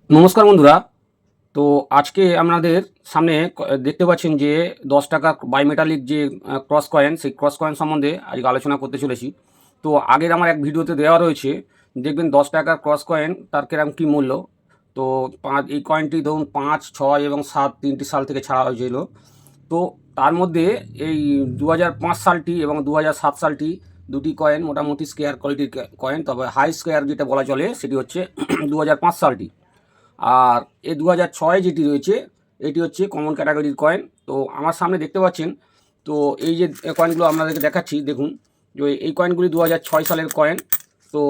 নমস্কার বন্ধুরা। তো আজকে আপনাদের সামনে দেখতে পাচ্ছেন যে ১০ টাকা বাইমেটালিক যে ক্রস কয়েন, সেই ক্রস কয়েন সম্বন্ধে আজকে আলোচনা করতে চলেছি। তো আগের আমার এক ভিডিওতে দেওয়া রয়েছে, দেখবেন ১০ টাকার ক্রস কয়েন তার কিরকম কী মূল্য। তো এই কয়েনটি ধরুন ৫, ৬ এবং ৭ ৩টি সাল থেকে ছাড়া হয়েছিল। তো তার মধ্যে এই ২০০৫ সালটি এবং ২০০৭ সালটি দুটি কয়েন মোটামুটি স্কোয়ার কোয়ালিটির কয়েন, তবে হাই স্কোয়ার যেটা বলা চলে সেটি হচ্ছে ২০০৫ সালটি। আর এই ২০০৬ যেটি রয়েছে এটি হচ্ছে কমন ক্যাটাগরির কয়েন। তো আমার সামনে দেখতে পাচ্ছেন, তো এই যে কয়েনগুলো আপনাদেরকে দেখাচ্ছি, দেখুন যে এই কয়েনগুলি ২০০৬ সালের কয়েন। তো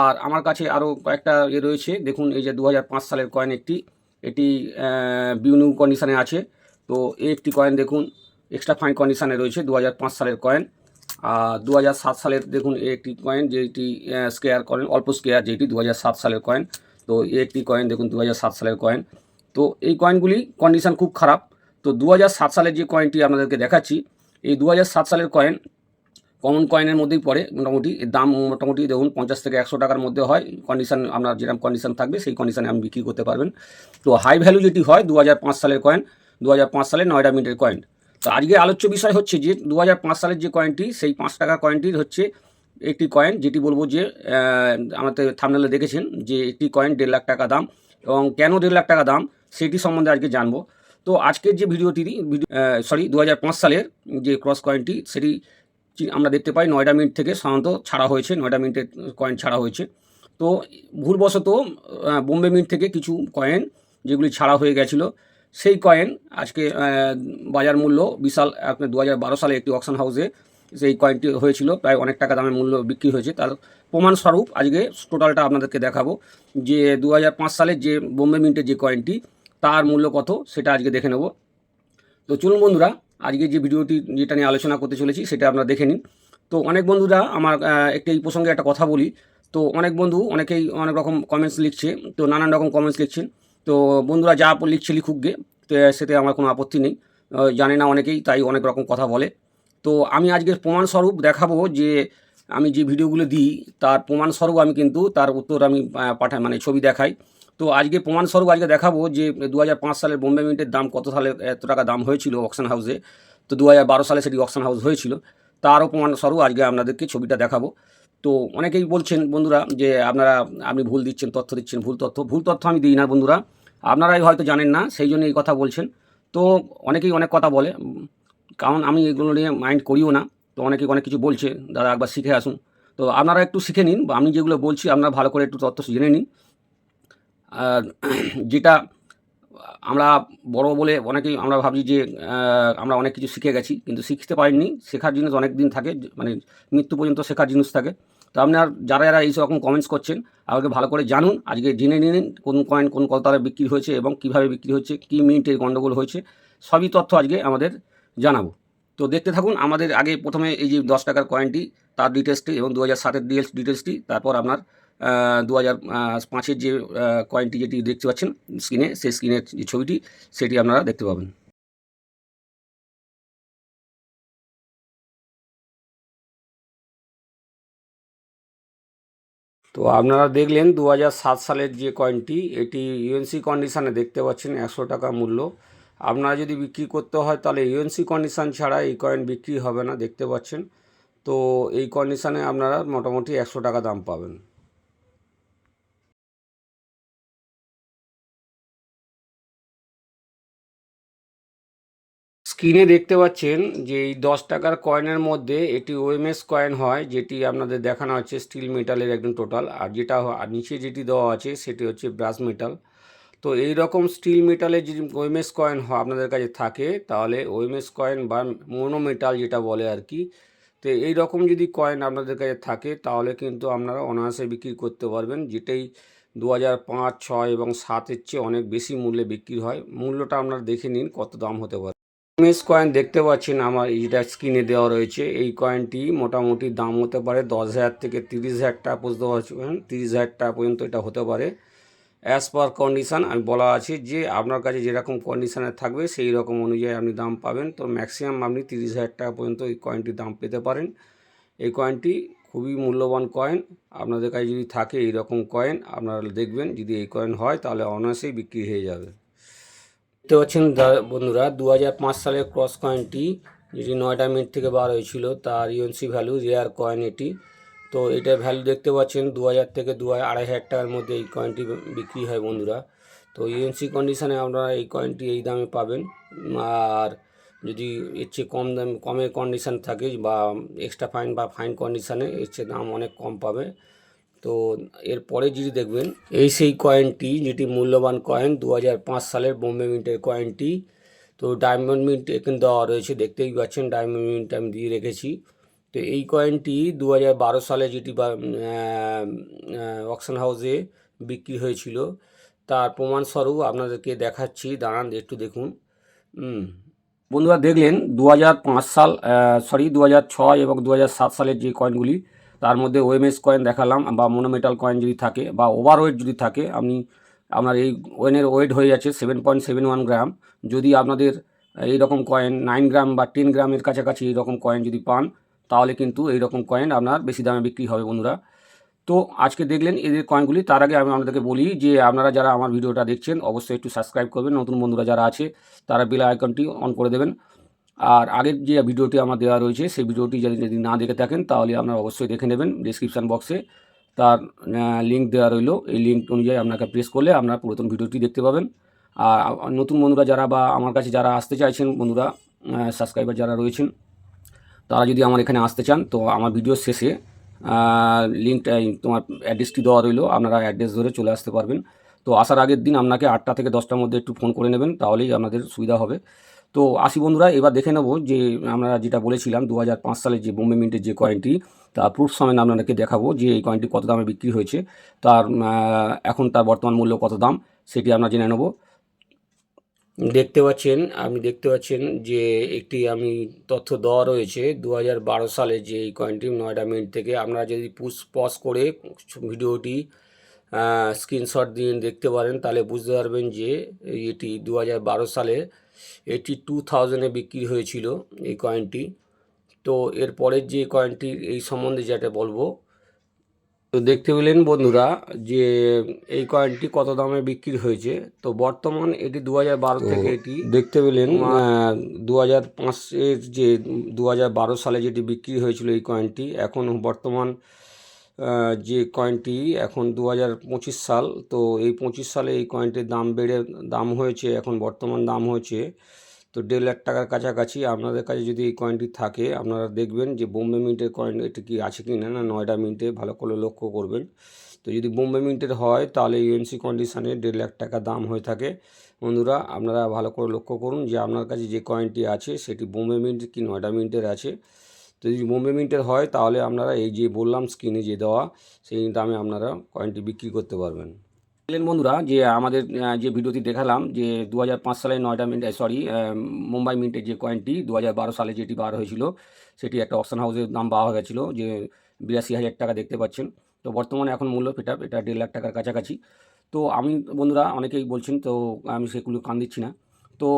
আর আমার কাছে আরও কয়েকটা রয়েছে, দেখুন এই যে ২০০৫ সালের কয়েন একটি, এটি বিউনিউ কন্ডিশানে আছে। তো এই একটি কয়েন দেখুন এক্সট্রা ফাইন কন্ডিশানে রয়েছে, ২০০৫ সালের কয়েন। আর ২০০৭ সালের দেখুন এই একটি কয়েন, যেটি স্কেয়ার কয়েন, অল্প স্কেয়ার, যেটি ২০০৭ সালের কয়েন। তো এই একটি কয়েন দেখুন ২০০৭ সালের কয়েন। তো এই কয়েনগুলি কন্ডিশান খুব খারাপ। তো ২০০৭ সালের যে কয়েনটি আপনাদেরকে দেখাচ্ছি, এই ২০০৭ সালের কয়েন কমন কয়েনের মধ্যেই পড়ে। মোটামুটি এর দাম মোটামুটি দেখুন ৫০ থেকে ১০০ টাকার মধ্যে হয়। কন্ডিশান আপনার যেরকম কন্ডিশান থাকবে সেই কন্ডিশানে আপনি বিক্রি করতে পারবেন। তো হাই ভ্যালু যেটি হয় ২০০৫ সালের কয়েন, ২০০৫ সালের নয়ডা মিন্টের কয়েন। তো আজকে আলোচ্য বিষয় হচ্ছে যে ২০০৫ সালের যে কয়েনটি, সেই ৫ টাকার কয়েনটির হচ্ছে একটি কয়েন, যেটি বলবো যে আমাদের থাম্বনেলে দেখেছেন যে একটি কয়েন ১.৫ লাখ টাকা দাম, এবং কেন ১.৫ লাখ টাকা দাম সেটি সম্বন্ধে আজকে জানবো। তো আজকের যে ভিডিওটি ২০০৫ সালের যে ক্রস কয়েনটি, সেটি আমরা দেখতে পাই নয়ডা মিন্ট থেকে সাধারণত ছাড়া হয়েছে, নয়ডা মিন্টের কয়েন ছাড়া হয়েছে। তো ভুলবশত বোম্বে মিন্ট থেকে কিছু কয়েন যেগুলি ছাড়া হয়ে গেছিলো, সেই কয়েন আজকে বাজার মূল্য বিশাল, আপনার ২০১২ সালে একটি অকশন হাউসে সেই কয়েনটি হয়েছিল, প্রায় অনেক টাকা দামের মূল্য বিক্রি হয়েছে। তার প্রমাণস্বরূপ আজকে টোটালটা আপনাদেরকে দেখাবো যে ২০০৫ সালের যে বোম্বে মিন্টের যে কয়েনটি, তার মূল্য কত সেটা আজকে দেখে নেব। তো চলুন বন্ধুরা, আজকে যে ভিডিওটি যেটা নিয়ে আলোচনা করতে চলেছি সেটা আপনারা দেখে নিন। তো অনেক বন্ধুরা আমার এই প্রসঙ্গে একটা কথা বলি। তো অনেক বন্ধু অনেকেই অনেক রকম কমেন্টস লিখছে, তো নানান রকম কমেন্টস লিখছেন। তো বন্ধুরা যা লিখছে লিখুক গে, তো সেতে আমার কোনো আপত্তি নেই। জানে না অনেকেই, তাই অনেক রকম কথা বলে। তো আমি আজকের প্রমাণস্বরূপ দেখাবো যে আমি যে ভিডিওগুলো দিই তার প্রমাণস্বরূপ আমি কিন্তু তার উত্তর আমি পাঠাই, মানে ছবি দেখাই। তো আজকে প্রমাণস্বরূপ আজকে দেখাবো যে ২০০৫ সালের বোম্বে মিন্টের দাম কত সালে এত টাকা দাম হয়েছিল অকশন হাউসে। তো ২০১২ সালে সেটি অকশন হাউস হয়েছিল, তারও প্রমাণস্বরূপ আজকে আপনাদেরকে ছবিটা দেখাবো। তো অনেকেই বলছেন বন্ধুরা যে আপনি ভুল দিচ্ছেন, তথ্য দিচ্ছেন, ভুল তথ্য আমি দিই না বন্ধুরা, আপনারাই হয়তো জানেন না, সেই জন্য এই কথা বলছেন। তো অনেকেই অনেক কথা বলে, কারণ আমি এগুলো নিয়ে মাইন্ড করিও না। তো অনেকেই অনেক কিছু বলছে, দাদা একবার শিখে আসুন। তো আপনারা একটু শিখে নিন, বা আমি যেগুলো বলছি আপনারা ভালো করে একটু তথ্য জেনে নিন। আর যেটা আমরা বড় বলে অনেকেই আমরা ভাবছি যে আমরা অনেক কিছু শিখে গেছি, কিন্তু শিখতে পারিনি। শেখার জিনিস অনেক দিন থাকে, মানে মৃত্যু পর্যন্ত শেখার জিনিস থাকে। তো আপনার যারা এই রকম কমেন্টস করছেন, আমাকে ভালো করে জানুন, আজকে জেনে নিন কোন কয়েন কোন কত দরে বিক্রি হয়েছে এবং কীভাবে বিক্রি হচ্ছে, কী মিনিটের গণ্ডগোল হয়েছে, সবই তথ্য আজকে আমাদের জানাবো। তো দেখতে থাকুন। আমাদের আগে প্রথমে এই যে ১০ টাকার কয়েনটি, তার ডিটেলসটি, এবং ২০০৭-এর ডিটেলসটি, তারপর আপনার ২০০৫-এর যে কয়েনটি যেটি দেখতে পাচ্ছেন স্ক্রিনে, সেই স্ক্রিনের যে ছবিটি সেটি আপনারা দেখতে পাবেন। তো আপনারা দেখলেন ২০০৭ সালের যে কয়েনটি, এটি ইউএনসি কন্ডিশানে দেখতে পাচ্ছেন ১০০ টাকা মূল্য। আপনারা যদি বিক্রি করতে হয় তাহলে ইউএনসি কন্ডিশান ছাড়া এই কয়েন বিক্রি হবে না, দেখতে পাচ্ছেন। তো এই কন্ডিশানে আপনারা মোটামুটি ১০০ টাকা দাম পাবেন। স্ক্রিনে দেখতে পাচ্ছেন যে এই ১০ টাকার কয়েনের মধ্যে এটি ওএমএস কয়েন হয়, যেটি আপনাদের দেখানো হচ্ছে স্টিল মেটালের একদম টোটাল, আর যেটা আর নিচে যেটি দেওয়া আছে সেটি হচ্ছে ব্রাস মেটাল। তো এই রকম স্টিল মেটালের যদি ওএমএস কয়েন আপনাদের কাছে থাকে, তাহলে ওএমএস কয়েন বা মোনো মেটাল যেটা বলে আর কি, তো এই রকম যদি কয়েন আপনাদের কাছে থাকে তাহলে কিন্তু আপনারা অনায়াসে বিক্রি করতে পারবেন, যেটাই ২০০৫, ৬ এবং ৭-এর চেয়ে অনেক বেশি মূল্যে বিক্রি হয়। মূল্যটা আপনারা দেখে নিন কত দাম হতে পারে। এমএস কয়েন দেখতে পাচ্ছেন আমার এইটা স্ক্রিনে দেওয়া রয়েছে, এই কয়েনটি মোটামুটি দাম হতে পারে ১০,০০০ থেকে ৩০,০০০ টাকা পর্যন্ত, ৩০,০০০ টাকা পর্যন্ত এটা হতে পারে। অ্যাজ পার কন্ডিশান আমি বলা আছে যে আপনার কাছে যেরকম কন্ডিশানে থাকবে সেই রকম অনুযায়ী আপনি দাম পাবেন। তো ম্যাক্সিমাম আপনি ৩০,০০০ টাকা পর্যন্ত এই কয়েনটির দাম পেতে পারেন। এই কয়েনটি খুবই মূল্যবান কয়েন। আপনাদের কাছে যদি থাকে এইরকম কয়েন আপনারা দেখবেন, যদি এই কয়েন হয় তাহলে অনায়াসেই বিক্রি হয়ে যাবে। দেখতে পাচ্ছেন বন্ধুরা 2005 সালের ক্রস কয়েনটি, যেটি 9টা মিনিট থেকে বার হয়েছিল, তার ইউএনসি ভ্যালু, রেয়ার কয়েন এটি। তো এটার ভ্যালু দেখতে পাচ্ছেন 2000 থেকে 2,500 টাকার মধ্যে এই কয়েনটি বিক্রি হয় বন্ধুরা। তো ইউএনসি কন্ডিশনে আপনারা এই কয়েনটি এই দামে পাবেন। আর যদি এর চেয়ে কমের কন্ডিশান থাকে বা এক্সট্রা ফাইন বা ফাইন কন্ডিশানে এর চেয়ে দাম অনেক কম পাবে। তো এরপরে যদি দেখবেন এই সেই কয়েনটি, যেটি মূল্যবান কয়েন 2005 সালের বোম্বে মিন্টের কয়েনটি। তো ডায়মন্ড মিন্ট এখানে দেওয়া রয়েছে, দেখতেই পাচ্ছেন ডায়মন্ড মিন্ট আমি দিয়ে রেখেছি। তো এই কয়েনটি 2012 সালে যেটি অকশন হাউসে বিক্রি হয়েছিল, তার প্রমাণস্বরূপ আপনাদেরকে দেখাচ্ছি, দাঁড়ান একটু দেখুন। বন্ধুরা দেখলেন 2005 সাল 2006 এবং 2007 সালের যে কয়েনগুলি, তার মধ্যে ওএমএস কয়েন দেখালাম, বা মোনোমেটাল কয়েন যদি থাকে বা ওভারওয়েট যদি থাকে, আপনার এই কয়েনের ওয়েট হয়ে যাচ্ছে 7.71 গ্রাম। যদি আপনাদের এইরকম কয়েন 9 গ্রাম বা 10 গ্রামের কাছাকাছি এইরকম কয়েন যদি পান, তাহলে কিন্তু এইরকম কয়েন আপনার বেশি দামে বিক্রি হবে বন্ধুরা। তো আজকে দেখলেন এদের কয়েনগুলি। তার আগে আমি আপনাদেরকে বলি যে আপনারা যারা আমার ভিডিওটা দেখছেন অবশ্যই একটু সাবস্ক্রাইব করবেন, নতুন বন্ধুরা যারা আছে তারা বেল আইকনটি অন করে দেবেন। আর আগের যে ভিডিওটি আমার দেওয়া রয়েছে সেই ভিডিওটি যদি না দেখে থাকেন তাহলে আপনারা অবশ্যই দেখে নেবেন, ডিসক্রিপশান বক্সে তার লিঙ্ক দেওয়া রইল। এই লিঙ্ক অনুযায়ী আপনাকে প্রেস করলে আপনারা পুরাতন ভিডিওটি দেখতে পাবেন। আর নতুন বন্ধুরা যারা বা আমার কাছে যারা আসতে চাইছেন বন্ধুরা, সাবস্ক্রাইবার যারা রয়েছেন, তারা যদি আমার এখানে আসতে চান তো আমার ভিডিওর শেষে লিঙ্কটা তোমার অ্যাড্রেসটি দেওয়া রইলো, আপনারা অ্যাড্রেস ধরে চলে আসতে পারবেন। তো আসার আগের দিন আপনাকে 8টা থেকে 10টার মধ্যে একটু ফোন করে নেবেন, তাহলেই আপনাদের সুবিধা হবে। তো আসি বন্ধুরা, এবার দেখে নেব যে আমরা যেটা বলেছিলাম 2005 সালের যে বোম্বে মিন্টের যে কয়েনটি, তার প্রুফ সমেত আপনাদেরকে দেখাবো যে এই কয়েনটি কত দামে বিক্রি হয়েছে, তার এখন তার বর্তমান মূল্য কত দাম সেটি আমরা জেনে নেব। আপনি দেখতে পাচ্ছেন যে একটি আমি তথ্য দেওয়া রয়েছে 2012 সালে যে এই কয়েনটি 9টা মিনিট থেকে। আপনারা যদি পজ করে ভিডিওটি স্ক্রিনশট দিয়ে দেখতে পারেন তাহলে বুঝতে পারবেন যে এটি 2012 সালে 82,000-এ বিক্রি হয়েছিল এই কয়েনটি। তো এরপরের যে কয়েনটি এই সম্বন্ধে যেটা বলবো, তো দেখতে পেলেন বন্ধুরা যে এই কয়েনটি কত দামে বিক্রি হয়েছে। তো বর্তমান এটি 2012 থেকে এটি দেখতে পেলেন 2005-এর যে 2012 সালে যেটি বিক্রি হয়েছিল এই কয়েনটি, এখন বর্তমান যে কয়েনটি এখন 2025 সাল। তো এই 25 সালে এই কয়েনটির দাম বেড়ে দাম হয়েছে, এখন বর্তমান দাম হয়েছে তো 1.5 লাখ টাকার কাছাকাছি। আপনাদের কাছে যদি এই কয়েনটি থাকে আপনারা দেখবেন যে বোম্বে মিন্টের কয়েন এটি কি আছে কি না, 9টা মিন্টে ভালো করে লক্ষ্য করবেন। তো যদি বোম্বে মিন্টের হয় তাহলে ইউএনসি কন্ডিশানে 1.5 লাখ টাকা দাম হয়ে থাকে বন্ধুরা। আপনারা ভালো করে লক্ষ্য করুন যে আপনার কাছে যে কয়েনটি আছে সেটি বোম্বে মিন্ট কি 9টা মিন্টের আছে। তো যদি বোম্বে মিন্টের হয় তাহলে আপনারা এই যে বললাম স্ক্রিনে যে দেওয়া সেই দামে আপনারা কয়েনটি বিক্রি করতে পারবেন। দেখলেন বন্ধুরা যে আমাদের যে ভিডিওটি দেখালাম যে 2005 সালে 9টা মিন্ট মুম্বাই মিন্টের যে কয়েনটি 2012 সালে যেটি বার হয়েছিল, সেটি একটা অকশন হাউসের দাম পাওয়া গেছিলো যে 82,000 টাকা দেখতে পাচ্ছেন। তো বর্তমানে এখন মূল্য এটা 1.5 লাখ টাকার কাছাকাছি। তো আমি বন্ধুরা অনেকেই বলছেন, তো আমি সেগুলো কান দিচ্ছি না। তো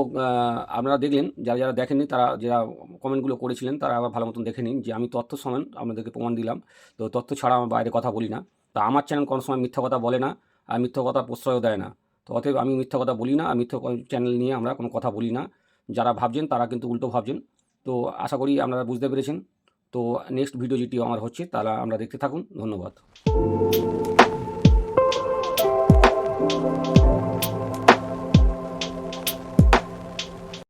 আপনারা দেখলেন, যারা যারা দেখেননি তারা, যারা কমেন্টগুলো করেছিলেন তারা আবার ভালো মতন দেখে নিন যে আমি তথ্য সমেত আপনাদেরকে প্রমাণ দিলাম। তো তথ্য ছাড়া আমার বাইরে কথা বলি না। তা আমার চ্যানেল কোনো সময় মিথ্যা কথা বলে না আর মিথ্যা কথা প্রশ্রয়ও দেয় না। তো অতএব আমি মিথ্যা কথা বলি না, আর মিথ্যা চ্যানেল নিয়ে আমরা কোনো কথা বলি না। যারা ভাবছেন তারা কিন্তু উল্টো ভাবছেন। তো আশা করি আপনারা বুঝতে পেরেছেন। তো নেক্সট ভিডিও যেটি আমার হচ্ছে তারা আমরা দেখতে থাকুন। ধন্যবাদ।